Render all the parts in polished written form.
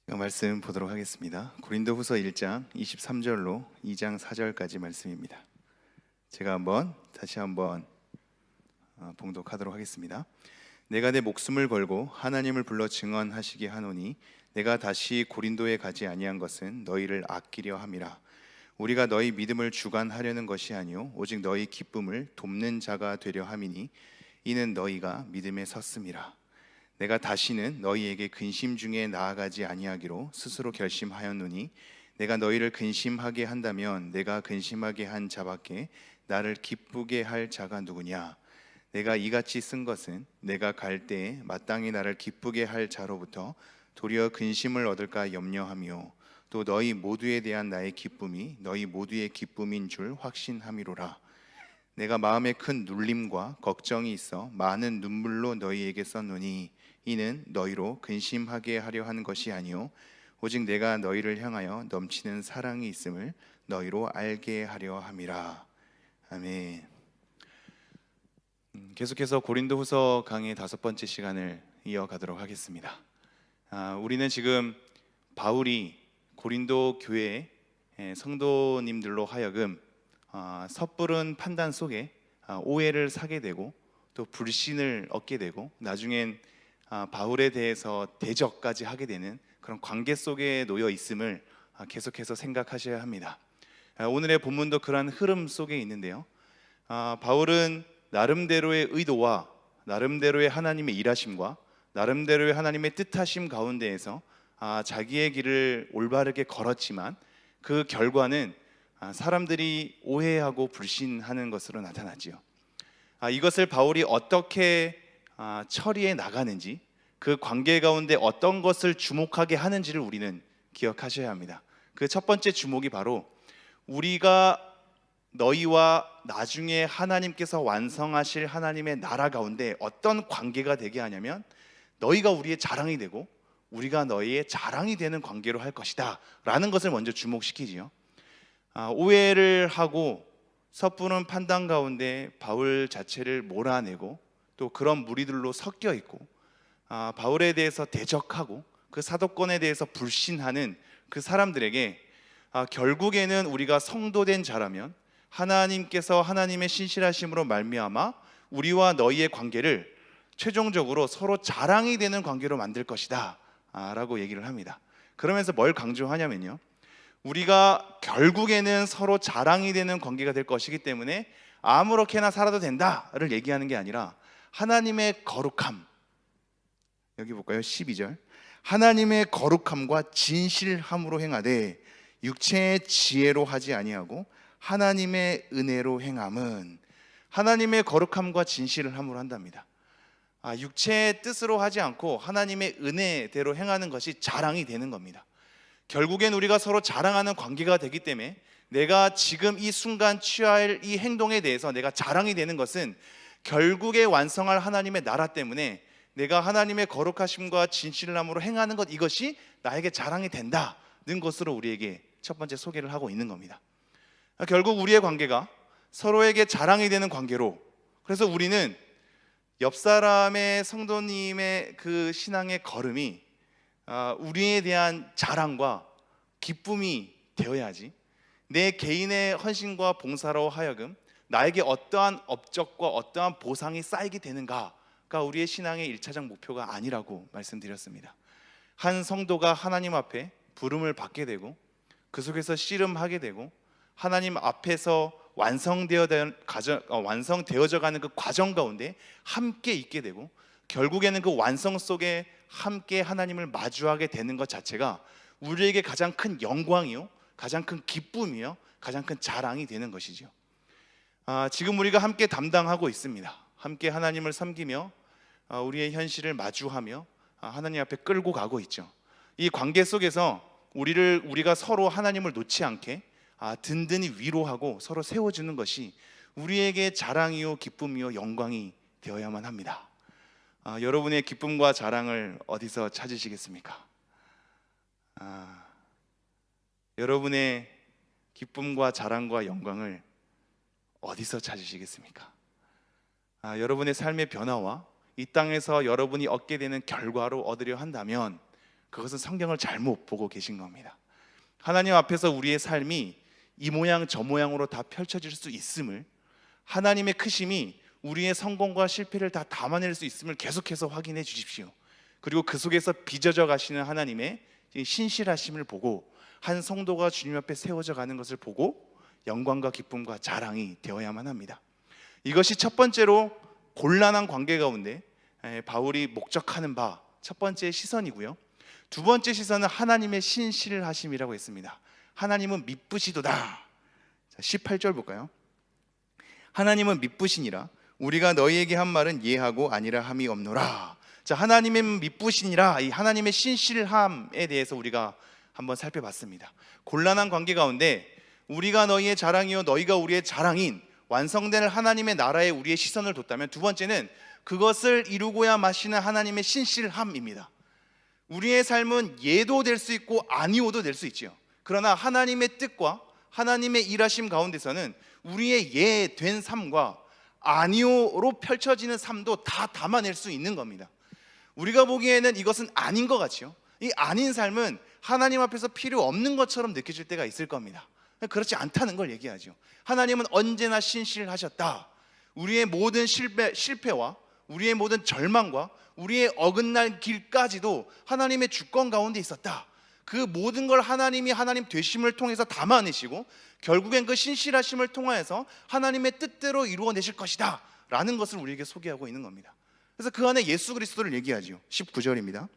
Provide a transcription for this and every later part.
말씀 보도록 하겠습니다. 고린도후서 1장 23절로 2장 4절까지 말씀입니다. 제가 다시 한번 봉독하도록 하겠습니다. 내가 내 목숨을 걸고 하나님을 불러 증언하시게 하노니 내가 다시 고린도에 가지 아니한 것은 너희를 아끼려 함이라. 우리가 너희 믿음을 주관하려는 것이 아니요 오직 너희 기쁨을 돕는 자가 되려 함이니 이는 너희가 믿음에 섰음이라. 내가 다시는 너희에게 근심 중에 나아가지 아니하기로 스스로 결심하였노니 내가 너희를 근심하게 한다면 내가 근심하게 한 자밖에 나를 기쁘게 할 자가 누구냐. 내가 이같이 쓴 것은 내가 갈 때에 마땅히 나를 기쁘게 할 자로부터 도리어 근심을 얻을까 염려하며 또 너희 모두에 대한 나의 기쁨이 너희 모두의 기쁨인 줄 확신함이로라. 내가 마음에 큰 눌림과 걱정이 있어 많은 눈물로 너희에게 썼노니 이는 너희로 근심하게 하려 하는 것이 아니요 오직 내가 너희를 향하여 넘치는 사랑이 있음을 너희로 알게 하려 함이라. 아멘. 계속해서 고린도후서 강의 5번째 시간을 이어가도록 하겠습니다. 우리는 지금 바울이 고린도 교회 성도님들로 하여금 섣부른 판단 속에 오해를 사게 되고 또 불신을 얻게 되고 나중엔 바울에 대해서 대적까지 하게 되는 그런 관계 속에 놓여 있음을 계속해서 생각하셔야 합니다. 오늘의 본문도 그러한 흐름 속에 있는데요, 바울은 나름대로의 의도와 나름대로의 하나님의 일하심과 나름대로의 하나님의 뜻하심 가운데에서 자기의 길을 올바르게 걸었지만 그 결과는 사람들이 오해하고 불신하는 것으로 나타나지요. 이것을 바울이 어떻게 처리해 나가는지, 그 관계 가운데 어떤 것을 주목하게 하는지를 우리는 기억하셔야 합니다. 그 첫 번째 주목이 바로 우리가 너희와 나중에 하나님께서 완성하실 하나님의 나라 가운데 어떤 관계가 되게 하냐면 너희가 우리의 자랑이 되고 우리가 너희의 자랑이 되는 관계로 할 것이다 라는 것을 먼저 주목시키지요. 오해를 하고 섣부른 판단 가운데 바울 자체를 몰아내고 또 그런 무리들로 섞여 있고 바울에 대해서 대적하고 그 사도권에 대해서 불신하는 그 사람들에게 결국에는 우리가 성도된 자라면 하나님께서 하나님의 신실하심으로 말미암아 우리와 너희의 관계를 최종적으로 서로 자랑이 되는 관계로 만들 것이다 라고 얘기를 합니다. 그러면서 뭘 강조하냐면요, 우리가 결국에는 서로 자랑이 되는 관계가 될 것이기 때문에 아무렇게나 살아도 된다를 얘기하는 게 아니라 하나님의 거룩함, 여기 볼까요? 12절. 하나님의 거룩함과 진실함으로 행하되 육체의 지혜로 하지 아니하고 하나님의 은혜로 행함은, 하나님의 거룩함과 진실을 함으로 한답니다. 육체의 뜻으로 하지 않고 하나님의 은혜대로 행하는 것이 자랑이 되는 겁니다. 결국엔 우리가 서로 자랑하는 관계가 되기 때문에 내가 지금 이 순간 취할 이 행동에 대해서 내가 자랑이 되는 것은 결국에 완성할 하나님의 나라 때문에 내가 하나님의 거룩하심과 진실함으로 행하는 것, 이것이 나에게 자랑이 된다는 것으로 우리에게 첫 번째 소개를 하고 있는 겁니다. 결국 우리의 관계가 서로에게 자랑이 되는 관계로, 그래서 우리는 옆 사람의 성도님의 그 신앙의 걸음이 우리에 대한 자랑과 기쁨이 되어야지, 내 개인의 헌신과 봉사로 하여금 나에게 어떠한 업적과 어떠한 보상이 쌓이게 되는가가 우리의 신앙의 1차적 목표가 아니라고 말씀드렸습니다. 한 성도가 하나님 앞에 부름을 받게 되고 그 속에서 씨름하게 되고 하나님 앞에서 완성되어져 가는 그 과정 가운데 함께 있게 되고 결국에는 그 완성 속에 함께 하나님을 마주하게 되는 것 자체가 우리에게 가장 큰 영광이요, 가장 큰 기쁨이요, 가장 큰 자랑이 되는 것이죠. 지금 우리가 함께 담당하고 있습니다. 함께 하나님을 섬기며 우리의 현실을 마주하며 하나님 앞에 끌고 가고 있죠. 이 관계 속에서 우리가 서로 하나님을 놓지 않게 든든히 위로하고 서로 세워주는 것이 우리에게 자랑이요, 기쁨이요, 영광이 되어야만 합니다. 여러분의 기쁨과 자랑을 어디서 찾으시겠습니까? 여러분의 기쁨과 자랑과 영광을 어디서 찾으시겠습니까? 여러분의 삶의 변화와 이 땅에서 여러분이 얻게 되는 결과로 얻으려 한다면 그것은 성경을 잘못 보고 계신 겁니다. 하나님 앞에서 우리의 삶이 이 모양 저 모양으로 다 펼쳐질 수 있음을, 하나님의 크심이 우리의 성공과 실패를 다 담아낼 수 있음을 계속해서 확인해 주십시오. 그리고 그 속에서 빚어져 가시는 하나님의 신실하심을 보고 한 성도가 주님 앞에 세워져 가는 것을 보고 영광과 기쁨과 자랑이 되어야만 합니다. 이것이 첫 번째로 곤란한 관계 가운데 바울이 목적하는 바 첫 번째 시선이고요. 두 번째 시선은 하나님의 신실하심이라고 했습니다. 하나님은 미쁘시도다. 18절 볼까요? 하나님은 미쁘시니라 우리가 너희에게 한 말은 예하고 아니라 함이 없노라. 자, 하나님의 미쁘시니라, 이 하나님의 신실함에 대해서 우리가 한번 살펴봤습니다. 곤란한 관계 가운데 우리가 너희의 자랑이요 너희가 우리의 자랑인 완성된 하나님의 나라에 우리의 시선을 뒀다면, 두 번째는 그것을 이루고야 마시는 하나님의 신실함입니다. 우리의 삶은 예도 될 수 있고 아니오도 될 수 있지요. 그러나 하나님의 뜻과 하나님의 일하심 가운데서는 우리의 예 된 삶과 아니오로 펼쳐지는 삶도 다 담아낼 수 있는 겁니다. 우리가 보기에는 이것은 아닌 것 같지요. 이 아닌 삶은 하나님 앞에서 필요 없는 것처럼 느껴질 때가 있을 겁니다. 그렇지 않다는 걸 얘기하죠. 하나님은 언제나 신실하셨다. 우리의 모든 실패와 우리의 모든 절망과 우리의 어긋난 길까지도 하나님의 주권 가운데 있었다. 그 모든 걸 하나님이 하나님 되심을 통해서 담아내시고 결국엔 그 신실하심을 통하여서 하나님의 뜻대로 이루어내실 것이다 라는 것을 우리에게 소개하고 있는 겁니다. 그래서 그 안에 예수 그리스도를 얘기하죠. 19절입니다.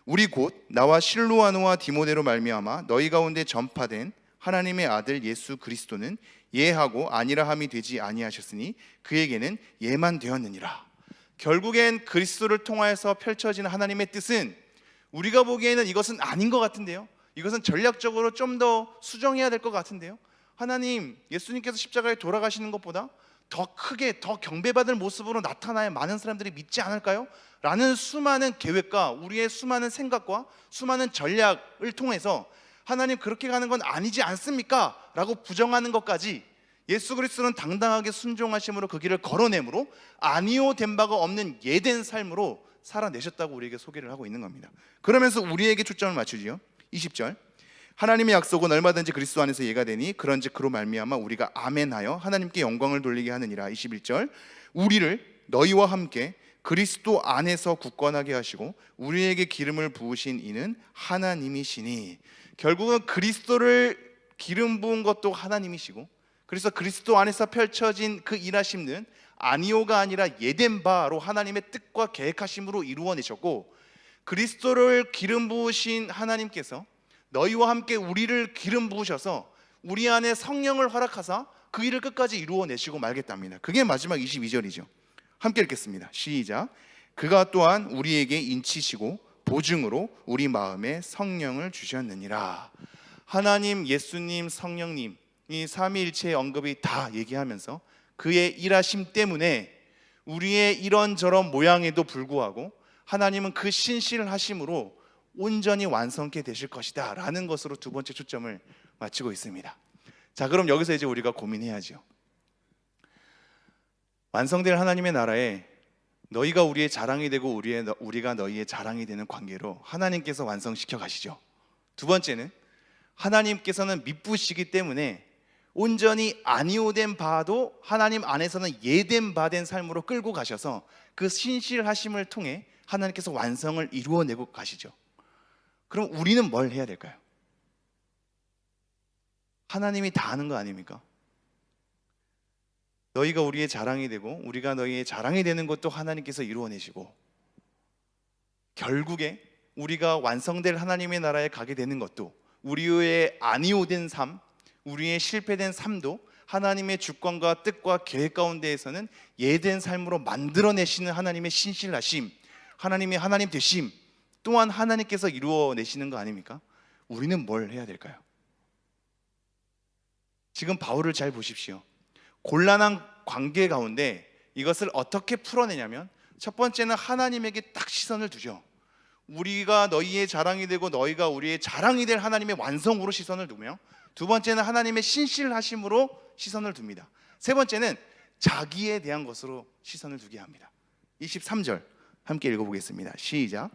우리 곧 나와 실로아노와 디모데로 말미암아 너희 가운데 전파된 하나님의 아들 예수 그리스도는 예하고 아니라 함이 되지 아니하셨으니 그에게는 예만 되었느니라. 결국엔 그리스도를 통하여서 펼쳐지는 하나님의 뜻은 우리가 보기에는 이것은 아닌 것 같은데요, 이것은 전략적으로 좀 더 수정해야 될 것 같은데요, 하나님 예수님께서 십자가에 돌아가시는 것보다 더 크게 더 경배받을 모습으로 나타나야 많은 사람들이 믿지 않을까요? 라는 수많은 계획과 우리의 수많은 생각과 수많은 전략을 통해서 하나님 그렇게 가는 건 아니지 않습니까? 라고 부정하는 것까지 예수 그리스도는 당당하게 순종하심으로 그 길을 걸어내므로 아니오 된 바가 없는 예된 삶으로 살아내셨다고 우리에게 소개를 하고 있는 겁니다. 그러면서 우리에게 초점을 맞추지요. 20절 하나님의 약속은 얼마든지 그리스도 안에서 예가 되니 그런즉 그로 말미암아 우리가 아멘하여 하나님께 영광을 돌리게 하느니라. 21절 우리를 너희와 함께 그리스도 안에서 굳건하게 하시고 우리에게 기름을 부으신 이는 하나님이시니. 결국은 그리스도를 기름 부은 것도 하나님이시고, 그래서 그리스도 안에서 펼쳐진 그 일하심은 아니오가 아니라 예된 바로 하나님의 뜻과 계획하심으로 이루어내셨고, 그리스도를 기름 부으신 하나님께서 너희와 함께 우리를 기름 부으셔서 우리 안에 성령을 허락하사 그 일을 끝까지 이루어내시고 말겠답니다. 그게 마지막 22절이죠. 함께 읽겠습니다. 시작. 그가 또한 우리에게 인치시고 보증으로 우리 마음에 성령을 주셨느니라. 하나님, 예수님, 성령님 이 삼위일체의 언급이 다 얘기하면서 그의 일하심 때문에 우리의 이런저런 모양에도 불구하고 하나님은 그 신실하심으로 온전히 완성케 되실 것이다 라는 것으로 두 번째 초점을 맞추고 있습니다. 자, 그럼 여기서 이제 우리가 고민해야죠. 완성될 하나님의 나라에 너희가 우리의 자랑이 되고 우리가 너희의 자랑이 되는 관계로 하나님께서 완성시켜 가시죠. 두 번째는 하나님께서는 미쁘시기 때문에 온전히 아니오된 바도 하나님 안에서는 예된 바 된 삶으로 끌고 가셔서 그 신실하심을 통해 하나님께서 완성을 이루어내고 가시죠. 그럼 우리는 뭘 해야 될까요? 하나님이 다 하는 거 아닙니까? 너희가 우리의 자랑이 되고 우리가 너희의 자랑이 되는 것도 하나님께서 이루어내시고, 결국에 우리가 완성될 하나님의 나라에 가게 되는 것도, 우리의 아니오된 삶, 우리의 실패된 삶도 하나님의 주권과 뜻과 계획 가운데에서는 예된 삶으로 만들어내시는 하나님의 신실하심, 하나님의 하나님 되심 또한 하나님께서 이루어내시는 거 아닙니까? 우리는 뭘 해야 될까요? 지금 바울을 잘 보십시오. 곤란한 관계 가운데 이것을 어떻게 풀어내냐면, 첫 번째는 하나님에게 딱 시선을 두죠. 우리가 너희의 자랑이 되고 너희가 우리의 자랑이 될 하나님의 완성으로 시선을 두며, 두 번째는 하나님의 신실하심으로 시선을 둡니다. 세 번째는 자기에 대한 것으로 시선을 두게 합니다. 23절 함께 읽어보겠습니다. 시작.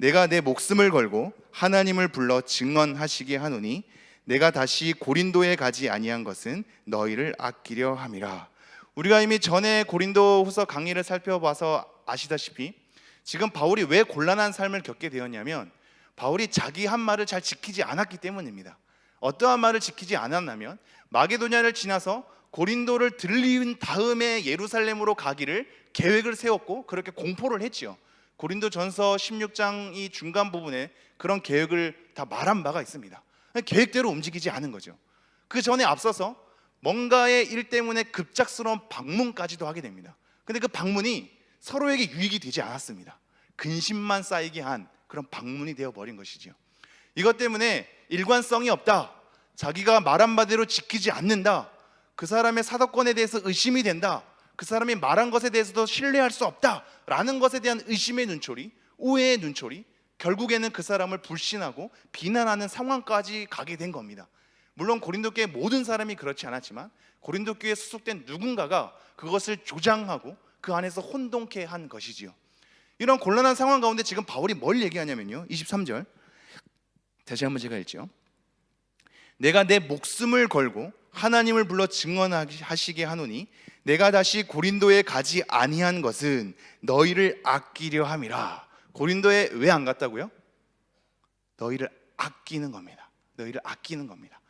내가 내 목숨을 걸고 하나님을 불러 증언하시게 하노니 내가 다시 고린도에 가지 아니한 것은 너희를 아끼려 함이라. 우리가 이미 전에 고린도후서 강의를 살펴봐서 아시다시피 지금 바울이 왜 곤란한 삶을 겪게 되었냐면 바울이 자기 한 말을 잘 지키지 않았기 때문입니다. 어떠한 말을 지키지 않았냐면 마게도냐를 지나서 고린도를 들린 다음에 예루살렘으로 가기를 계획을 세웠고 그렇게 공포를 했지요. 고린도전서 16장 이 중간 부분에 그런 계획을 다 말한 바가 있습니다. 계획대로 움직이지 않은 거죠. 그 전에 앞서서 뭔가의 일 때문에 급작스러운 방문까지도 하게 됩니다. 근데 그 방문이 서로에게 유익이 되지 않았습니다. 근심만 쌓이게 한 그런 방문이 되어버린 것이지요. 이것 때문에 일관성이 없다, 자기가 말한 바대로 지키지 않는다, 그 사람의 사도권에 대해서 의심이 된다, 그 사람이 말한 것에 대해서도 신뢰할 수 없다라는 것에 대한 의심의 눈초리, 오해의 눈초리, 결국에는 그 사람을 불신하고 비난하는 상황까지 가게 된 겁니다. 물론 고린도 교회 모든 사람이 그렇지 않았지만 고린도 교회에 소속된 누군가가 그것을 조장하고 그 안에서 혼동케 한 것이지요. 이런 곤란한 상황 가운데 지금 바울이 뭘 얘기하냐면요, 23절 다시 한번 제가 읽죠. 내가 내 목숨을 걸고 하나님을 불러 증언하시게 하노니 내가 다시 고린도에 가지 아니한 것은 너희를 아끼려 함이라. 고린도에 왜 안 갔다고요? 너희를 아끼는 겁니다. 너희를 아끼는 겁니다.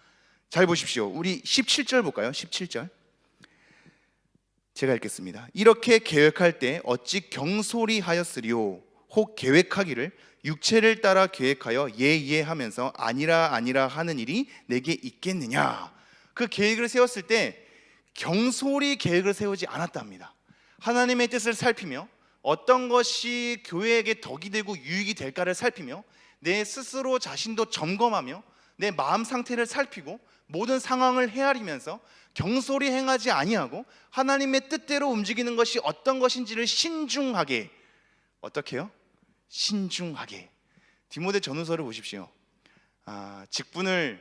잘 보십시오. 우리 17절 볼까요? 17절 제가 읽겠습니다. 이렇게 계획할 때 어찌 경솔히 하였으리요? 혹 계획하기를 육체를 따라 계획하여 예하면서 아니라 하는 일이 내게 있겠느냐. 그 계획을 세웠을 때 경솔히 계획을 세우지 않았답니다. 하나님의 뜻을 살피며 어떤 것이 교회에게 덕이 되고 유익이 될까를 살피며 내 스스로 자신도 점검하며 내 마음 상태를 살피고 모든 상황을 헤아리면서 경솔히 행하지 아니하고 하나님의 뜻대로 움직이는 것이 어떤 것인지를 신중하게, 어떻게요? 신중하게. 디모데 전후서를 보십시오. 직분에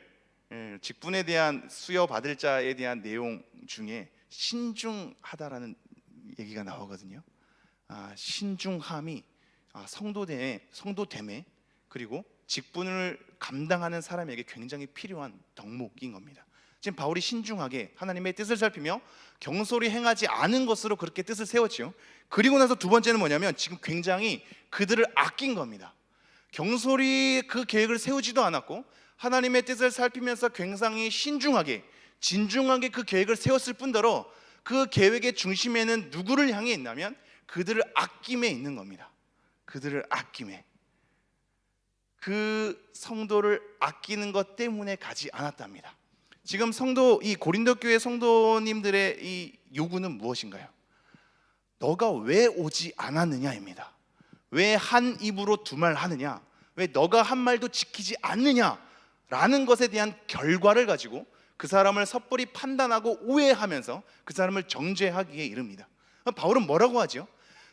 대한 수여 받을 자에 대한 내용 중에 신중하다라는 얘기가 나오거든요. 신중함이 성도됨에 그리고 직분을 감당하는 사람에게 굉장히 필요한 덕목인 겁니다. 지금 바울이 신중하게 하나님의 뜻을 살피며 경솔히 행하지 않은 것으로 그렇게 뜻을 세웠죠. 그리고 나서 두 번째는 뭐냐면 지금 굉장히 그들을 아낀 겁니다. 경솔히 그 계획을 세우지도 않았고 하나님의 뜻을 살피면서 굉장히 신중하게 진중하게 그 계획을 세웠을 뿐더러 그 계획의 중심에는 누구를 향해 있냐면 그들을 아낌에 있는 겁니다. 그들을 아낌에. 그 성도를 아끼는 것 때문에 가지 않았답니다. 지금 이 고린도 교회 성도님들의 이 요구는 무엇인가요? 너가 왜 오지 않았느냐입니다. 왜 한 입으로 두 말 하느냐? 왜 너가 한 말도 지키지 않느냐라는 것에 대한 결과를 가지고 그 사람을 섣불리 판단하고 오해하면서 그 사람을 정죄하기에 이릅니다. 바울은 뭐라고 하죠?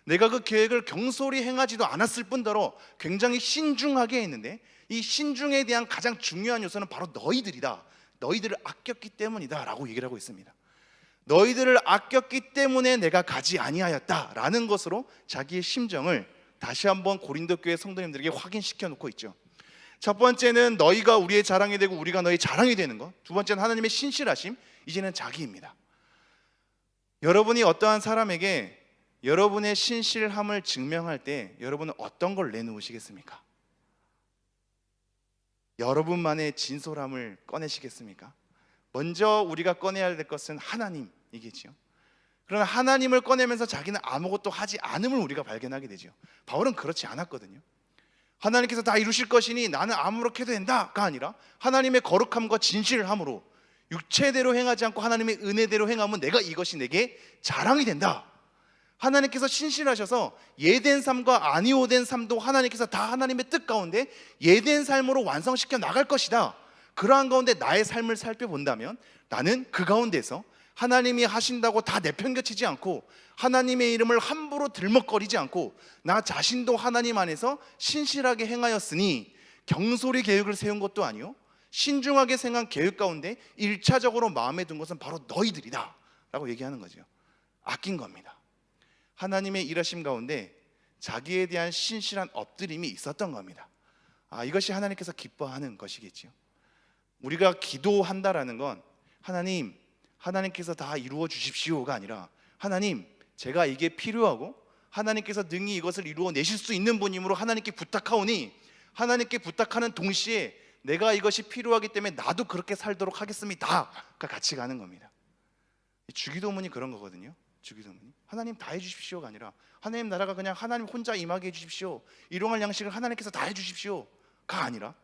내가 그 계획을 경솔히 행하지도 않았을 뿐더러 굉장히 신중하게 했는데 이 신중에 대한 가장 중요한 요소는 바로 너희들이다. 너희들을 아꼈기 때문이다 라고 얘기를 하고 있습니다. 너희들을 아꼈기 때문에 내가 가지 아니하였다라는 것으로 자기의 심정을 다시 한번 고린도 교회 성도님들에게 확인시켜 놓고 있죠. 첫 번째는 너희가 우리의 자랑이 되고 우리가 너희 자랑이 되는 것. 두 번째는 하나님의 신실하심. 이제는 자기입니다. 여러분이 어떠한 사람에게 여러분의 신실함을 증명할 때 여러분은 어떤 걸 내놓으시겠습니까? 여러분만의 진솔함을 꺼내시겠습니까? 먼저 우리가 꺼내야 될 것은 하나님이겠죠. 그러나 하나님을 꺼내면서 자기는 아무것도 하지 않음을 우리가 발견하게 되죠. 바울은 그렇지 않았거든요. 하나님께서 다 이루실 것이니 나는 아무렇게 해도 된다가 아니라 하나님의 거룩함과 진실함으로 육체대로 행하지 않고 하나님의 은혜대로 행하면 내가 이것이 내게 자랑이 된다. 하나님께서 신실하셔서 예된 삶과 아니오된 삶도 하나님께서 다 하나님의 뜻 가운데 예된 삶으로 완성시켜 나갈 것이다. 그러한 가운데 나의 삶을 살펴본다면 나는 그 가운데서 하나님이 하신다고 다 내팽개치지 않고 하나님의 이름을 함부로 들먹거리지 않고 나 자신도 하나님 안에서 신실하게 행하였으니 경솔히 계획을 세운 것도 아니요 신중하게 생각한 계획 가운데 1차적으로 마음에 든 것은 바로 너희들이다 라고 얘기하는 거죠. 아낀 겁니다. 하나님의 일하심 가운데 자기에 대한 신실한 엎드림이 있었던 겁니다. 이것이 하나님께서 기뻐하는 것이겠지요. 우리가 기도한다라는 건 하나님께서 다 이루어 주십시오가 아니라, 하나님, 제가 이게 필요하고 하나님께서 능히 이것을 이루어 내실 수 있는 분이므로 하나님께 부탁하오니, 하나님께 부탁하는 동시에 내가 이것이 필요하기 때문에 나도 그렇게 살도록 하겠습니다가 같이 가는 겁니다. 주기도문이 그런 거거든요. 주기도문이 하나님 다 해주십시오가 아니라, 하나님 나라가 그냥 하나님 혼자 임하게 해주십시오, 일용할 양식을 하나님께서 다 해주십시오가 아니라,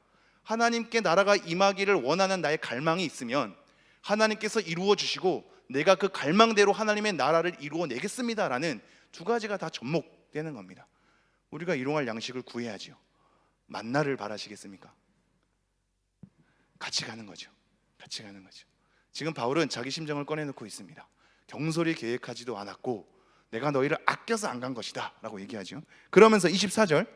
하나님께 나라가 임하기를 원하는 나의 갈망이 있으면 하나님께서 이루어 주시고 내가 그 갈망대로 하나님의 나라를 이루어 내겠습니다라는 두 가지가 다 접목되는 겁니다. 우리가 일용할 양식을 구해야지요. 만나를 바라시겠습니까? 같이 가는 거죠. 같이 가는 거죠. 지금 바울은 자기 심정을 꺼내놓고 있습니다. 경솔히 계획하지도 않았고 내가 너희를 아껴서 안 간 것이다 라고 얘기하죠. 그러면서 24절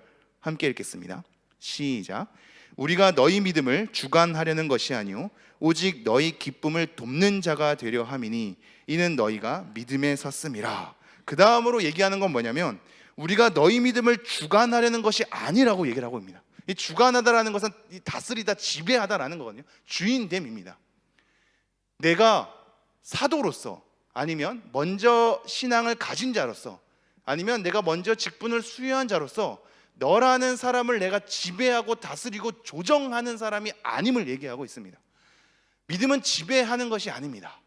함께 읽겠습니다. 시작. 우리가 너희 믿음을 주관하려는 것이 아니오 오직 너희 기쁨을 돕는 자가 되려 함이니 이는 너희가 믿음에 섰음이라. 그 다음으로 얘기하는 건 뭐냐면, 우리가 너희 믿음을 주관하려는 것이 아니라고 얘기를 하고 있습니다. 이 주관하다라는 것은 다스리다, 지배하다라는 거거든요. 주인됨입니다. 내가 사도로서, 아니면 먼저 신앙을 가진 자로서, 아니면 내가 먼저 직분을 수여한 자로서 너라는 사람을 내가 지배하고 다스리고 조정하는 사람이 아님을 얘기하고 있습니다. 믿음은 지배하는 것이 아닙니다.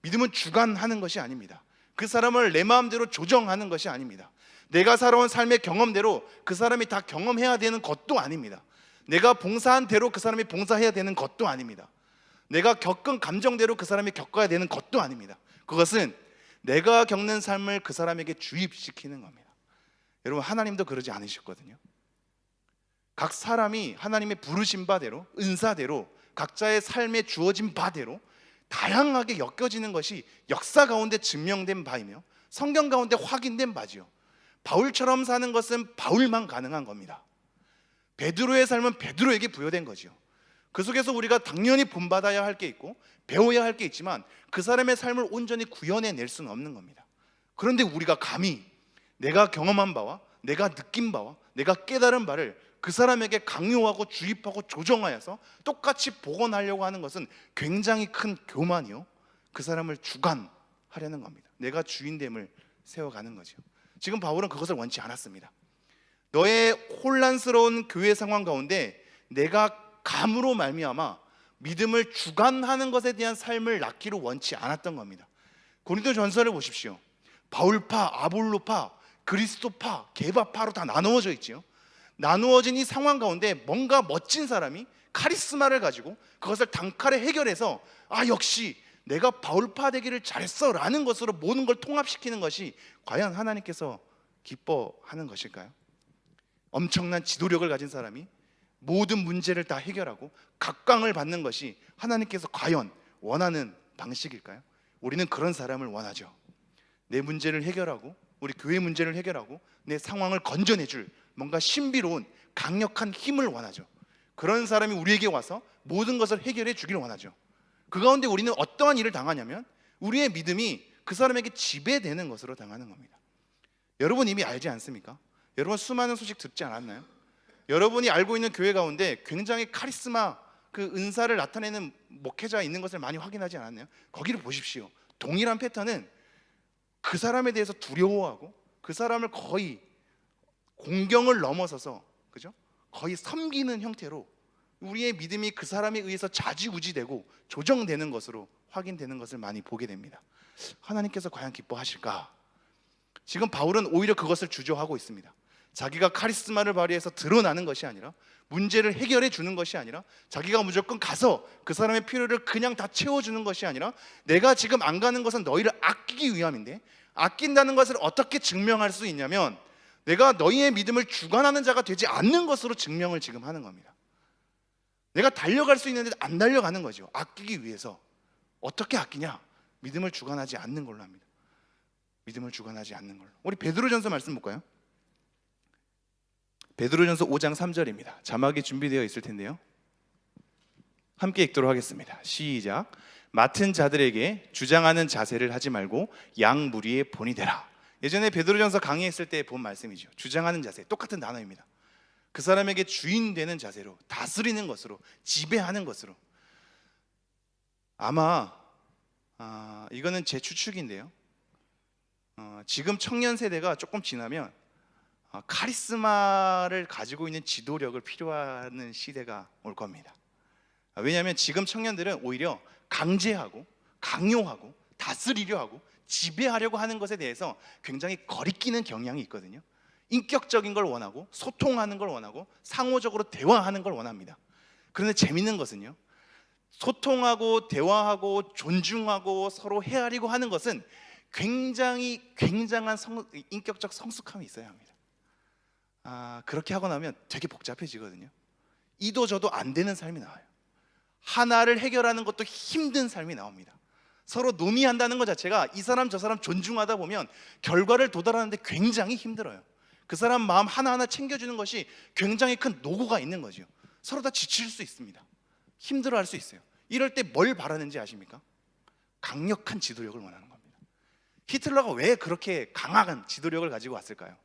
믿음은 주관하는 것이 아닙니다. 그 사람을 내 마음대로 조정하는 것이 아닙니다. 내가 살아온 삶의 경험대로 그 사람이 다 경험해야 되는 것도 아닙니다. 내가 봉사한 대로 그 사람이 봉사해야 되는 것도 아닙니다. 내가 겪은 감정대로 그 사람이 겪어야 되는 것도 아닙니다. 그것은 내가 겪는 삶을 그 사람에게 주입시키는 겁니다. 여러분, 하나님도 그러지 않으셨거든요. 각 사람이 하나님의 부르신 바대로, 은사대로, 각자의 삶에 주어진 바대로 다양하게 엮여지는 것이 역사 가운데 증명된 바이며 성경 가운데 확인된 바지요. 바울처럼 사는 것은 바울만 가능한 겁니다. 베드로의 삶은 베드로에게 부여된 거지요. 그 속에서 우리가 당연히 본받아야 할 게 있고 배워야 할 게 있지만 그 사람의 삶을 온전히 구현해낼 수는 없는 겁니다. 그런데 우리가 감히 내가 경험한 바와 내가 느낀 바와 내가 깨달은 바를 그 사람에게 강요하고 주입하고 조정하여서 똑같이 복원하려고 하는 것은 굉장히 큰 교만이요, 그 사람을 주관하려는 겁니다. 내가 주인됨을 세워가는 거죠. 지금 바울은 그것을 원치 않았습니다. 너의 혼란스러운 교회 상황 가운데 내가 감으로 말미암아 믿음을 주관하는 것에 대한 삶을 낳기를 원치 않았던 겁니다. 고린도전서를 보십시오. 바울파, 아볼로파, 그리스도파, 게바파로 다 나누어져 있지요. 나누어진 이 상황 가운데 뭔가 멋진 사람이 카리스마를 가지고 그것을 단칼에 해결해서 역시 내가 바울파 되기를 잘했어 라는 것으로 모든 걸 통합시키는 것이 과연 하나님께서 기뻐하는 것일까요? 엄청난 지도력을 가진 사람이 모든 문제를 다 해결하고 각광을 받는 것이 하나님께서 과연 원하는 방식일까요? 우리는 그런 사람을 원하죠. 내 문제를 해결하고 우리 교회 문제를 해결하고 내 상황을 건져내줄 뭔가 신비로운 강력한 힘을 원하죠. 그런 사람이 우리에게 와서 모든 것을 해결해 주기를 원하죠. 그 가운데 우리는 어떠한 일을 당하냐면 우리의 믿음이 그 사람에게 지배되는 것으로 당하는 겁니다. 여러분 이미 알지 않습니까? 여러분 수많은 소식 듣지 않았나요? 여러분이 알고 있는 교회 가운데 굉장히 카리스마, 그 은사를 나타내는 목회자 있는 것을 많이 확인하지 않았나요? 거기를 보십시오. 동일한 패턴은 그 사람에 대해서 두려워하고 그 사람을 거의 공경을 넘어서서, 그죠? 거의 섬기는 형태로 우리의 믿음이 그 사람에 의해서 좌지우지되고 조정되는 것으로 확인되는 것을 많이 보게 됩니다. 하나님께서 과연 기뻐하실까? 지금 바울은 오히려 그것을 주저하고 있습니다. 자기가 카리스마를 발휘해서 드러나는 것이 아니라, 문제를 해결해 주는 것이 아니라, 자기가 무조건 가서 그 사람의 필요를 그냥 다 채워주는 것이 아니라, 내가 지금 안 가는 것은 너희를 아끼기 위함인데, 아낀다는 것을 어떻게 증명할 수 있냐면 내가 너희의 믿음을 주관하는 자가 되지 않는 것으로 증명을 지금 하는 겁니다. 내가 달려갈 수 있는데 안 달려가는 거죠. 아끼기 위해서. 어떻게 아끼냐? 믿음을 주관하지 않는 걸로 합니다. 믿음을 주관하지 않는 걸로. 우리 베드로전서 말씀 볼까요? 베드로전서 5장 3절입니다. 자막이 준비되어 있을 텐데요. 함께 읽도록 하겠습니다. 시작. 맡은 자들에게 주장하는 자세를 하지 말고 양 무리의 본이 되라. 예전에 베드로전서 강의했을 때 본 말씀이죠. 주장하는 자세, 똑같은 단어입니다. 그 사람에게 주인 되는 자세로, 다스리는 것으로, 지배하는 것으로. 아마 이거는 제 추측인데요, 지금 청년 세대가 조금 지나면 카리스마를 가지고 있는 지도력을 필요하는 시대가 올 겁니다. 왜냐하면 지금 청년들은 오히려 강제하고 강요하고 다스리려 하고 지배하려고 하는 것에 대해서 굉장히 거리끼는 경향이 있거든요. 인격적인 걸 원하고 소통하는 걸 원하고 상호적으로 대화하는 걸 원합니다. 그런데 재밌는 것은요, 소통하고 대화하고 존중하고 서로 헤아리고 하는 것은 굉장한 인격적 성숙함이 있어야 합니다. 그렇게 하고 나면 되게 복잡해지거든요. 이도 저도 안 되는 삶이 나와요. 하나를 해결하는 것도 힘든 삶이 나옵니다. 서로 논의한다는 것 자체가 이 사람 저 사람 존중하다 보면 결과를 도달하는데 굉장히 힘들어요. 그 사람 마음 하나하나 챙겨주는 것이 굉장히 큰 노고가 있는 거죠. 서로 다 지칠 수 있습니다. 힘들어할 수 있어요. 이럴 때 뭘 바라는지 아십니까? 강력한 지도력을 원하는 겁니다. 히틀러가 왜 그렇게 강한 지도력을 가지고 왔을까요?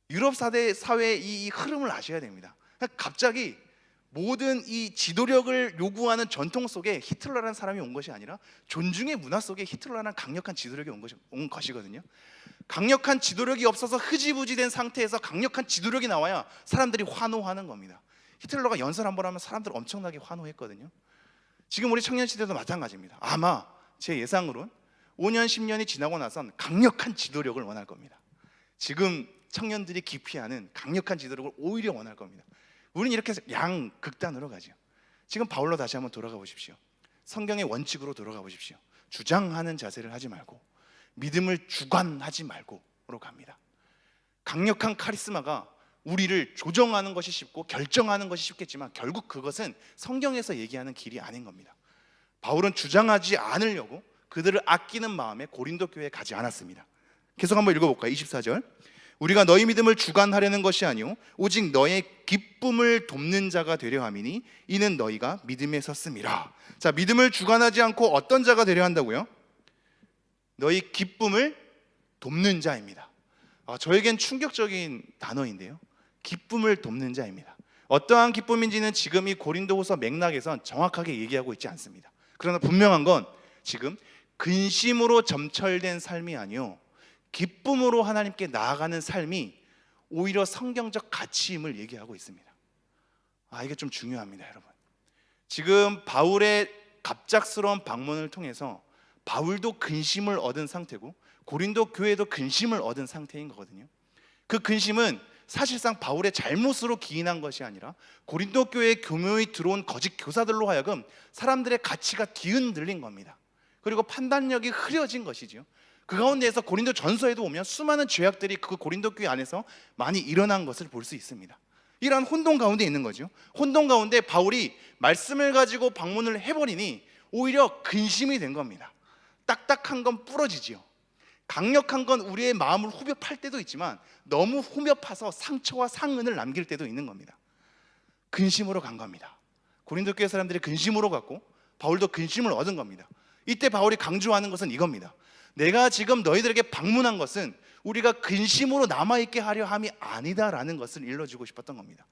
유럽 사회의 이 흐름을 아셔야 됩니다. 갑자기 모든 이 지도력을 요구하는 전통 속에 히틀러라는 사람이 온 것이 아니라 존중의 문화 속에 히틀러라는 강력한 지도력이 온 것이거든요. 강력한 지도력이 없어서 흐지부지 된 상태에서 강력한 지도력이 나와야 사람들이 환호하는 겁니다. 히틀러가 연설 한번 하면 사람들 엄청나게 환호했거든요. 지금 우리 청년 시대도 마찬가지입니다. 아마 제 예상으로는 5년 10년이 지나고 나선 강력한 지도력을 원할 겁니다. 지금 청년들이 기피하는 강력한 지도력을 오히려 원할 겁니다. 우리는 이렇게 양극단으로 가죠. 지금 바울로 다시 한번 돌아가 보십시오. 성경의 원칙으로 돌아가 보십시오. 주장하는 자세를 하지 말고 믿음을 주관하지 말고로 갑니다. 강력한 카리스마가 우리를 조정하는 것이 쉽고 결정하는 것이 쉽겠지만 결국 그것은 성경에서 얘기하는 길이 아닌 겁니다. 바울은 주장하지 않으려고 그들을 아끼는 마음에 고린도 교회에 가지 않았습니다. 계속 한번 읽어볼까요? 24절. 우리가 너희 믿음을 주관하려는 것이 아니오 오직 너의 기쁨을 돕는 자가 되려 함이니 이는 너희가 믿음에 섰음이라. 자, 믿음을 주관하지 않고 어떤 자가 되려 한다고요? 너희 기쁨을 돕는 자입니다. 저에겐 충격적인 단어인데요, 기쁨을 돕는 자입니다. 어떠한 기쁨인지는 지금 이 고린도후서 맥락에선 정확하게 얘기하고 있지 않습니다. 그러나 분명한 건 지금 근심으로 점철된 삶이 아니요 기쁨으로 하나님께 나아가는 삶이 오히려 성경적 가치임을 얘기하고 있습니다. 이게 좀 중요합니다, 여러분. 지금 바울의 갑작스러운 방문을 통해서 바울도 근심을 얻은 상태고 고린도 교회도 근심을 얻은 상태인 거거든요. 그 근심은 사실상 바울의 잘못으로 기인한 것이 아니라 고린도 교회에 교묘히 들어온 거짓 교사들로 하여금 사람들의 가치가 뒤흔들린 겁니다. 그리고 판단력이 흐려진 것이죠. 그 가운데에서 고린도 전서에도 오면 수많은 죄악들이 그 고린도 교회 안에서 많이 일어난 것을 볼 수 있습니다. 이러한 혼돈 가운데 있는 거죠. 혼돈 가운데 바울이 말씀을 가지고 방문을 해버리니 오히려 근심이 된 겁니다. 딱딱한 건 부러지지요. 강력한 건 우리의 마음을 후벼 팔 때도 있지만 너무 후벼 파서 상처와 상흔을 남길 때도 있는 겁니다. 근심으로 간 겁니다. 고린도 교회 사람들이 근심으로 갔고 바울도 근심을 얻은 겁니다. 이때 바울이 강조하는 것은 이겁니다. 내가 지금 너희들에게 방문한 것은 우리가 근심으로 남아있게 하려 함이 아니다라는 것을 일러주고 싶었던 겁니다.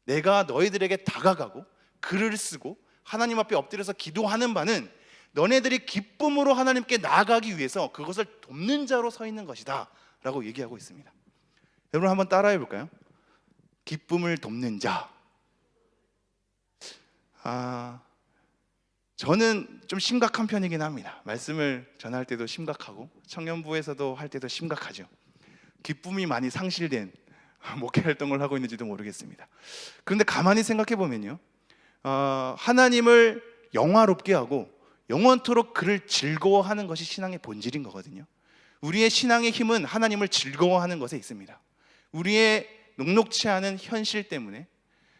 내가 너희들에게 다가가고 글을 쓰고 하나님 앞에 엎드려서 기도하는 바는 너네들이 기쁨으로 하나님께 나아가기 위해서 그것을 돕는 자로 서 있는 것이다 라고 얘기하고 있습니다. 여러분 한번 따라해 볼까요? 기쁨을 돕는 자. 저는 좀 심각한 편이긴 합니다. 말씀을 전할 때도 심각하고 청년부에서도 할 때도 심각하죠. 기쁨이 많이 상실된 목회 활동을 하고 있는지도 모르겠습니다. 그런데 가만히 생각해 보면요, 하나님을 영화롭게 하고 영원토록 그를 즐거워하는 것이 신앙의 본질인 거거든요. 우리의 신앙의 힘은 하나님을 즐거워하는 것에 있습니다. 우리의 녹록치 않은 현실 때문에,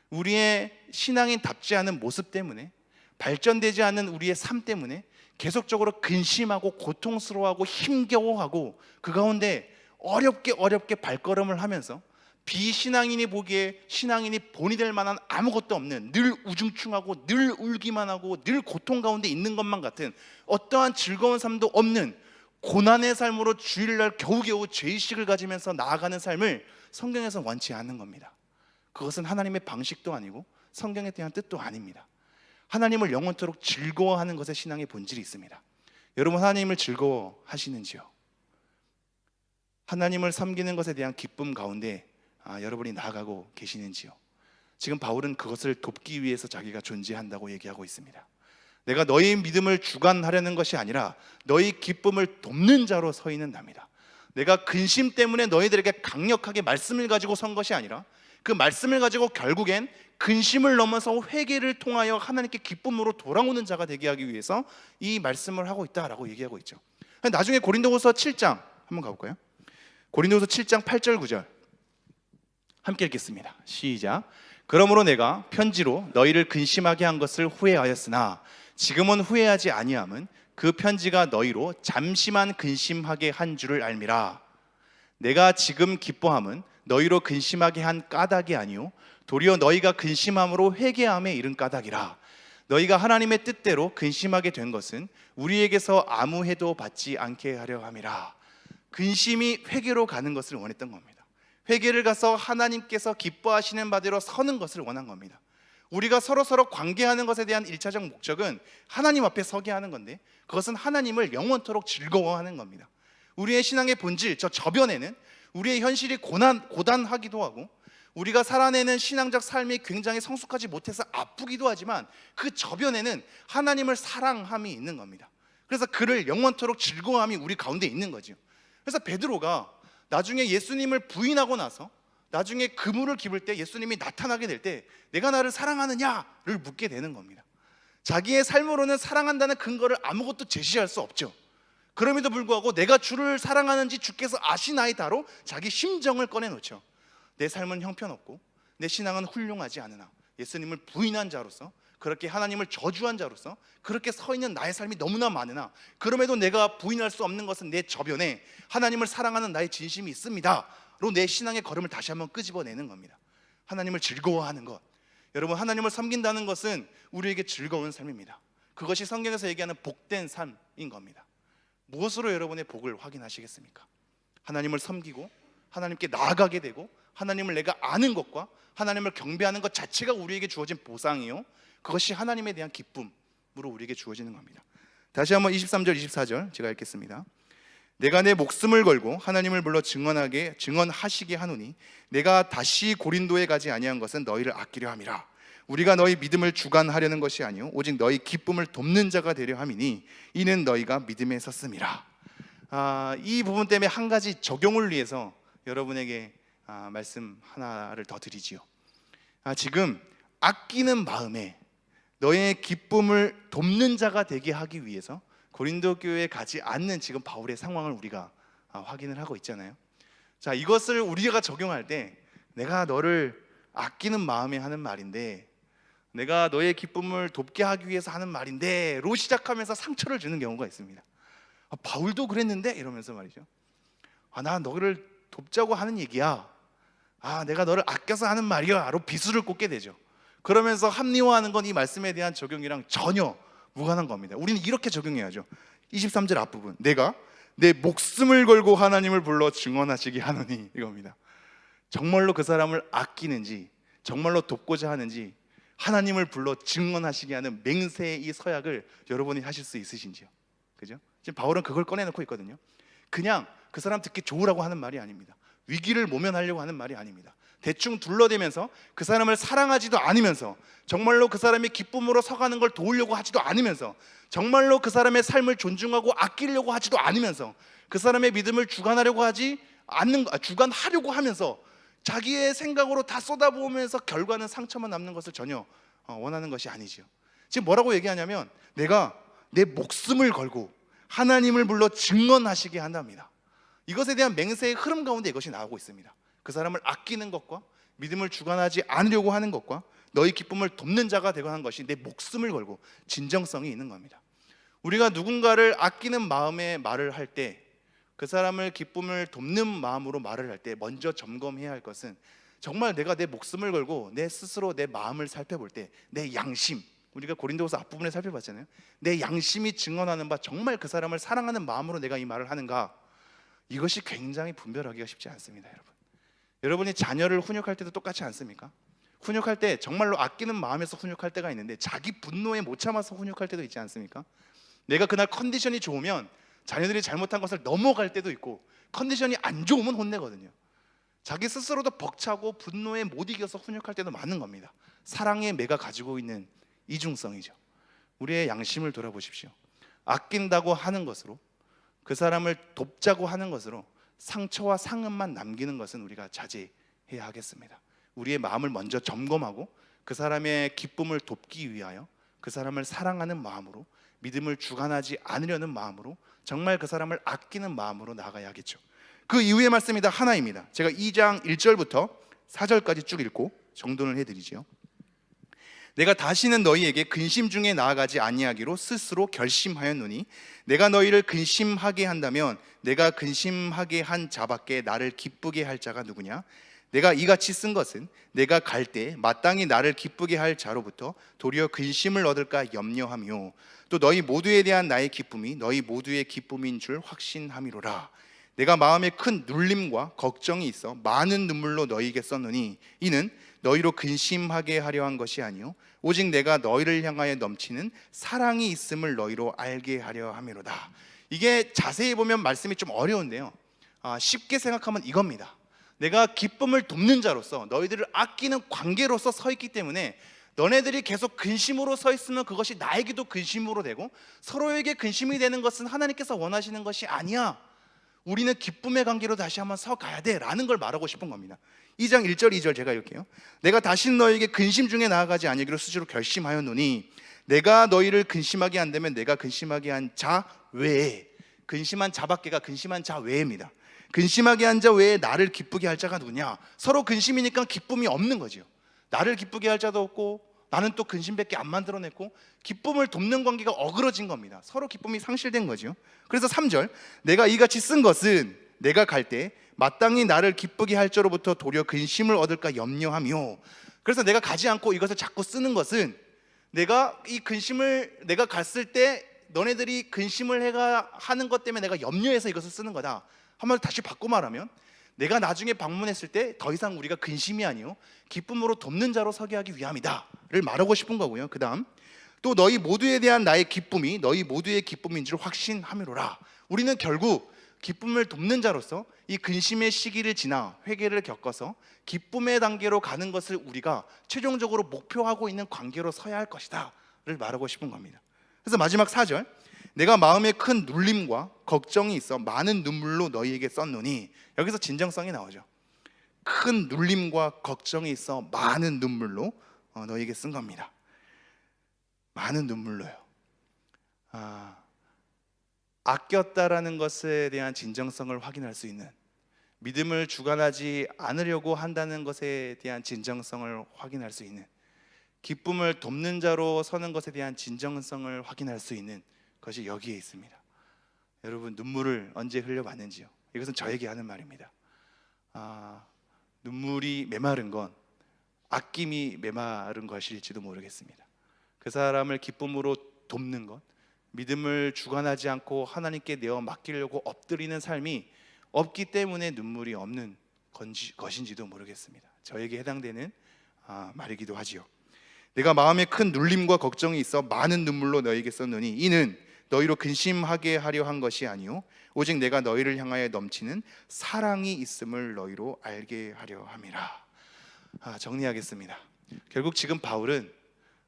우리의 신앙인답지 않은 모습 때문에, 발전되지 않는 우리의 삶 때문에 계속적으로 근심하고 고통스러워하고 힘겨워하고 그 가운데 어렵게 발걸음을 하면서 비신앙인이 보기에 신앙인이 본이 될 만한 아무것도 없는, 늘 우중충하고 늘 울기만 하고 늘 고통 가운데 있는 것만 같은 어떠한 즐거운 삶도 없는 고난의 삶으로 주일날 겨우겨우 죄의식을 가지면서 나아가는 삶을 성경에서 원치 않는 겁니다. 그것은 하나님의 방식도 아니고 성경에 대한 뜻도 아닙니다. 하나님을 영원토록 즐거워하는 것에 신앙의 본질이 있습니다. 여러분, 하나님을 즐거워하시는지요? 하나님을 섬기는 것에 대한 기쁨 가운데 여러분이 나아가고 계시는지요? 지금 바울은 그것을 돕기 위해서 자기가 존재한다고 얘기하고 있습니다. 내가 너희 믿음을 주관하려는 것이 아니라 너희 기쁨을 돕는 자로 서 있는답니다. 내가 근심 때문에 너희들에게 강력하게 말씀을 가지고 선 것이 아니라 그 말씀을 가지고 결국엔 근심을 넘어서 회개를 통하여 하나님께 기쁨으로 돌아오는 자가 되게 하기 위해서 이 말씀을 하고 있다라고 얘기하고 있죠. 나중에 고린도후서 7장 한번 가볼까요? 고린도후서 7장 8절 9절 함께 읽겠습니다. 시작. 그러므로 내가 편지로 너희를 근심하게 한 것을 후회하였으나 지금은 후회하지 아니함은 그 편지가 너희로 잠시만 근심하게 한 줄을 알미라. 내가 지금 기뻐함은 너희로 근심하게 한 까닭이 아니요 도리어 너희가 근심함으로 회개함에 이른 까닭이라. 너희가 하나님의 뜻대로 근심하게 된 것은 우리에게서 아무 해도 받지 않게 하려 함이라. 근심이 회개로 가는 것을 원했던 겁니다. 회개를 가서 하나님께서 기뻐하시는 바대로 서는 것을 원한 겁니다. 우리가 서로 관계하는 것에 대한 1차적 목적은 하나님 앞에 서게 하는 건데, 그것은 하나님을 영원토록 즐거워하는 겁니다. 우리의 신앙의 본질, 저변에는 우리의 현실이 고단하기도 하고 우리가 살아내는 신앙적 삶이 굉장히 성숙하지 못해서 아프기도 하지만 그 저변에는 하나님을 사랑함이 있는 겁니다. 그래서 그를 영원토록 즐거워함이 우리 가운데 있는 거죠. 그래서 베드로가 나중에 예수님을 부인하고 나서 나중에 그물을 집을 때 예수님이 나타나게 될 때 내가 나를 사랑하느냐를 묻게 되는 겁니다. 자기의 삶으로는 사랑한다는 근거를 아무것도 제시할 수 없죠. 그럼에도 불구하고 내가 주를 사랑하는지 주께서 아시나이다로 자기 심정을 꺼내놓죠. 내 삶은 형편없고 내 신앙은 훌륭하지 않으나 예수님을 부인한 자로서, 그렇게 하나님을 저주한 자로서 그렇게 서 있는 나의 삶이 너무나 많으나 그럼에도 내가 부인할 수 없는 것은 내 저변에 하나님을 사랑하는 나의 진심이 있습니다 로 내 신앙의 걸음을 다시 한번 끄집어내는 겁니다. 하나님을 즐거워하는 것, 여러분, 하나님을 섬긴다는 것은 우리에게 즐거운 삶입니다. 그것이 성경에서 얘기하는 복된 삶인 겁니다. 무엇으로 여러분의 복을 확인하시겠습니까? 하나님을 섬기고 하나님께 나아가게 되고 하나님을 내가 아는 것과 하나님을 경배하는 것 자체가 우리에게 주어진 보상이요, 그것이 하나님에 대한 기쁨으로 우리에게 주어지는 겁니다. 다시 한번 23절 24절 제가 읽겠습니다. 내가 내 목숨을 걸고 하나님을 불러 증언하시게 하노니 내가 다시 고린도에 가지 아니한 것은 너희를 아끼려 함이라. 우리가 너희 믿음을 주관하려는 것이 아니요 오직 너희 기쁨을 돕는 자가 되려 함이니 이는 너희가 믿음에 섰음이라. 이 부분 때문에 한 가지 적용을 위해서 여러분에게 말씀 하나를 더 드리지요. 지금 아끼는 마음에 너의 기쁨을 돕는 자가 되게 하기 위해서 고린도 교회에 가지 않는 지금 바울의 상황을 우리가 확인을 하고 있잖아요. 자, 이것을 우리가 적용할 때 내가 너를 아끼는 마음에 하는 말인데, 내가 너의 기쁨을 돕게 하기 위해서 하는 말인데 로 시작하면서 상처를 주는 경우가 있습니다. 바울도 그랬는데 이러면서 말이죠. 나 너를 돕자고 하는 얘기야. 내가 너를 아껴서 하는 말이야 로 비수를 꽂게 되죠. 그러면서 합리화하는 건 이 말씀에 대한 적용이랑 전혀 무관한 겁니다. 우리는 이렇게 적용해야죠. 23절 앞부분, 내가 내 목숨을 걸고 하나님을 불러 증언하시게 하노니, 이겁니다. 정말로 그 사람을 아끼는지, 정말로 돕고자 하는지 하나님을 불러 증언하시게 하는 맹세의 이 서약을 여러분이 하실 수 있으신지요? 그죠? 지금 바울은 그걸 꺼내놓고 있거든요. 그냥 그 사람 듣기 좋으라고 하는 말이 아닙니다. 위기를 모면하려고 하는 말이 아닙니다. 대충 둘러대면서 그 사람을 사랑하지도 않으면서, 정말로 그 사람이 기쁨으로 서가는 걸 도우려고 하지도 않으면서, 정말로 그 사람의 삶을 존중하고 아끼려고 하지도 않으면서, 그 사람의 믿음을 주관하려고 하면서 자기의 생각으로 다 쏟아부으면서 결과는 상처만 남는 것을 전혀 원하는 것이 아니지요. 지금 뭐라고 얘기하냐면 내가 내 목숨을 걸고 하나님을 불러 증언하시게 한답니다. 이것에 대한 맹세의 흐름 가운데 이것이 나오고 있습니다. 그 사람을 아끼는 것과 믿음을 주관하지 않으려고 하는 것과 너희 기쁨을 돕는 자가 되고 하는 것이 내 목숨을 걸고 진정성이 있는 겁니다. 우리가 누군가를 아끼는 마음에 말을 할 때, 그 사람을 기쁨을 돕는 마음으로 말을 할 때 먼저 점검해야 할 것은 정말 내가 내 목숨을 걸고 내 스스로 내 마음을 살펴볼 때 내 양심, 우리가 고린도후서 앞부분에 살펴봤잖아요. 내 양심이 증언하는 바 정말 그 사람을 사랑하는 마음으로 내가 이 말을 하는가? 이것이 굉장히 분별하기가 쉽지 않습니다. 여러분이 자녀를 훈육할 때도 똑같지 않습니까? 훈육할 때 정말로 아끼는 마음에서 훈육할 때가 있는데 자기 분노에 못 참아서 훈육할 때도 있지 않습니까? 내가 그날 컨디션이 좋으면 자녀들이 잘못한 것을 넘어갈 때도 있고, 컨디션이 안 좋으면 혼내거든요. 자기 스스로도 벅차고 분노에 못 이겨서 훈육할 때도 많은 겁니다. 사랑의 매가 가지고 있는 이중성이죠. 우리의 양심을 돌아보십시오. 아낀다고 하는 것으로, 그 사람을 돕자고 하는 것으로 상처와 상흔만 남기는 것은 우리가 자제해야 하겠습니다. 우리의 마음을 먼저 점검하고 그 사람의 기쁨을 돕기 위하여 그 사람을 사랑하는 마음으로, 믿음을 주관하지 않으려는 마음으로, 정말 그 사람을 아끼는 마음으로 나아가야겠죠. 그 이후의 말씀이 다 하나입니다. 제가 2장 1절부터 4절까지 쭉 읽고 정돈을 해드리죠. 내가 다시는 너희에게 근심 중에 나아가지 아니하기로 스스로 결심하였노니 내가 너희를 근심하게 한다면 내가 근심하게 한 자밖에 나를 기쁘게 할 자가 누구냐? 내가 이같이 쓴 것은 내가 갈 때 마땅히 나를 기쁘게 할 자로부터 도리어 근심을 얻을까 염려하며 또 너희 모두에 대한 나의 기쁨이 너희 모두의 기쁨인 줄 확신함이로라. 내가 마음에 큰 눌림과 걱정이 있어 많은 눈물로 너희에게 썼노니 이는 너희로 근심하게 하려 한 것이 아니요 오직 내가 너희를 향하여 넘치는 사랑이 있음을 너희로 알게 하려 함이로다. 이게 자세히 보면 말씀이 좀 어려운데요, 쉽게 생각하면 이겁니다. 내가 기쁨을 돕는 자로서, 너희들을 아끼는 관계로서 서 있기 때문에 너네들이 계속 근심으로 서 있으면 그것이 나에게도 근심으로 되고, 서로에게 근심이 되는 것은 하나님께서 원하시는 것이 아니야. 우리는 기쁨의 관계로 다시 한번 서 가야 돼 라는 걸 말하고 싶은 겁니다. 2장 1절 2절 제가 읽을게요. 내가 다시는 너희에게 근심 중에 나아가지 아니기로 스스로 결심하였노니 내가 너희를 근심하게 한다면 내가 근심하게 한 자 외에, 근심한 자밖에가 근심한 자 외입니다. 근심하게 한 자 외에 나를 기쁘게 할 자가 누구냐? 서로 근심이니까 기쁨이 없는 거죠. 나를 기쁘게 할 자도 없고 나는 또 근심밖에 안 만들어냈고 기쁨을 돕는 관계가 어그러진 겁니다. 서로 기쁨이 상실된 거죠. 그래서 3절 내가 이같이 쓴 것은 내가 갈 때 마땅히 나를 기쁘게 할 자로부터 도리어 근심을 얻을까 염려하며, 그래서 내가 가지 않고 이것을 자꾸 쓰는 것은 내가 이 근심을, 내가 갔을 때 너네들이 근심을 해가 하는 것 때문에 내가 염려해서 이것을 쓰는 거다. 한번 다시 바꿔 말하면 내가 나중에 방문했을 때 더 이상 우리가 근심이 아니요 기쁨으로 돕는 자로 서게 하기 위함이다 를 말하고 싶은 거고요. 그 다음 또 너희 모두에 대한 나의 기쁨이 너희 모두의 기쁨인 줄 확신함이로라. 우리는 결국 기쁨을 돕는 자로서 이 근심의 시기를 지나 회개를 겪어서 기쁨의 단계로 가는 것을 우리가 최종적으로 목표하고 있는 관계로 서야 할 것이다 를 말하고 싶은 겁니다. 그래서 마지막 4절 내가 마음에 큰 눌림과 걱정이 있어 많은 눈물로 너희에게 썼노니, 여기서 진정성이 나오죠. 큰 눌림과 걱정이 있어 많은 눈물로 너희에게 쓴 겁니다. 많은 눈물로요. 아꼈다라는 것에 대한 진정성을 확인할 수 있는, 믿음을 주관하지 않으려고 한다는 것에 대한 진정성을 확인할 수 있는, 기쁨을 돕는 자로 서는 것에 대한 진정성을 확인할 수 있는 것이 여기에 있습니다. 여러분 눈물을 언제 흘려봤는지요? 이것은 저에게 하는 말입니다. 눈물이 메마른 건 아낌이 메마른 것일지도 모르겠습니다. 그 사람을 기쁨으로 돕는 것, 믿음을 주관하지 않고 하나님께 내어 맡기려고 엎드리는 삶이 없기 때문에 눈물이 없는 것인지도 모르겠습니다. 저에게 해당되는 말이기도 하지요. 내가 마음에 큰 눌림과 걱정이 있어 많은 눈물로 너희에게 썼노니 이는 너희로 근심하게 하려 한 것이 아니요 오직 내가 너희를 향하여 넘치는 사랑이 있음을 너희로 알게 하려 함이라. 정리하겠습니다. 결국 지금 바울은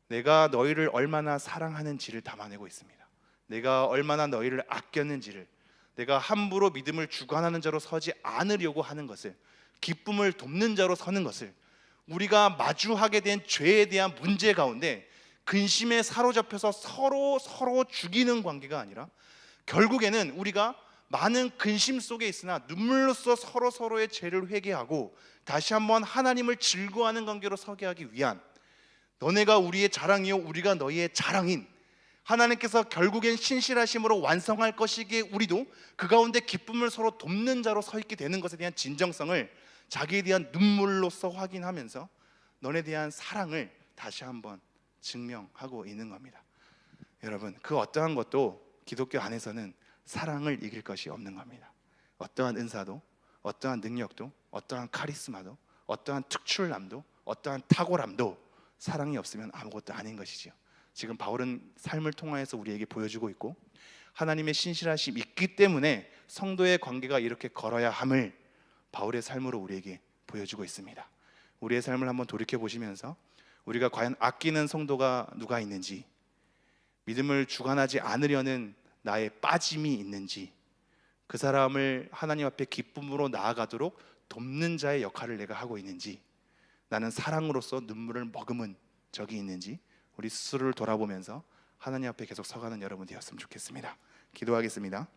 내가 너희를 얼마나 사랑하는지를 담아내고 있습니다. 내가 얼마나 너희를 아꼈는지를, 내가 함부로 믿음을 주관하는 자로 서지 않으려고 하는 것을, 기쁨을 돕는 자로 서는 것을, 우리가 마주하게 된 죄에 대한 문제 가운데 근심에 사로잡혀서 서로 죽이는 관계가 아니라 결국에는 우리가 많은 근심 속에 있으나 눈물로써 서로의 죄를 회개하고 다시 한번 하나님을 즐거워하는 관계로 서게 하기 위한, 너네가 우리의 자랑이요 우리가 너희의 자랑인 하나님께서 결국엔 신실하심으로 완성할 것이기에 우리도 그 가운데 기쁨을 서로 돕는 자로 서 있게 되는 것에 대한 진정성을 자기에 대한 눈물로써 확인하면서 너네 대한 사랑을 다시 한번 증명하고 있는 겁니다. 여러분, 그 어떠한 것도 기독교 안에서는 사랑을 이길 것이 없는 겁니다. 어떠한 은사도, 어떠한 능력도, 어떠한 카리스마도, 어떠한 특출남도, 어떠한 탁월함도 사랑이 없으면 아무것도 아닌 것이지요. 지금 바울은 삶을 통하여서 우리에게 보여주고 있고, 하나님의 신실하심이 있기 때문에 성도의 관계가 이렇게 걸어야 함을 바울의 삶으로 우리에게 보여주고 있습니다. 우리의 삶을 한번 돌이켜 보시면서 우리가 과연 아끼는 성도가 누가 있는지, 믿음을 주관하지 않으려는 나의 빠짐이 있는지, 그 사람을 하나님 앞에 기쁨으로 나아가도록 돕는 자의 역할을 내가 하고 있는지, 나는 사랑으로서 눈물을 머금은 적이 있는지 우리 스스로를 돌아보면서 하나님 앞에 계속 서가는 여러분 되었으면 좋겠습니다. 기도하겠습니다.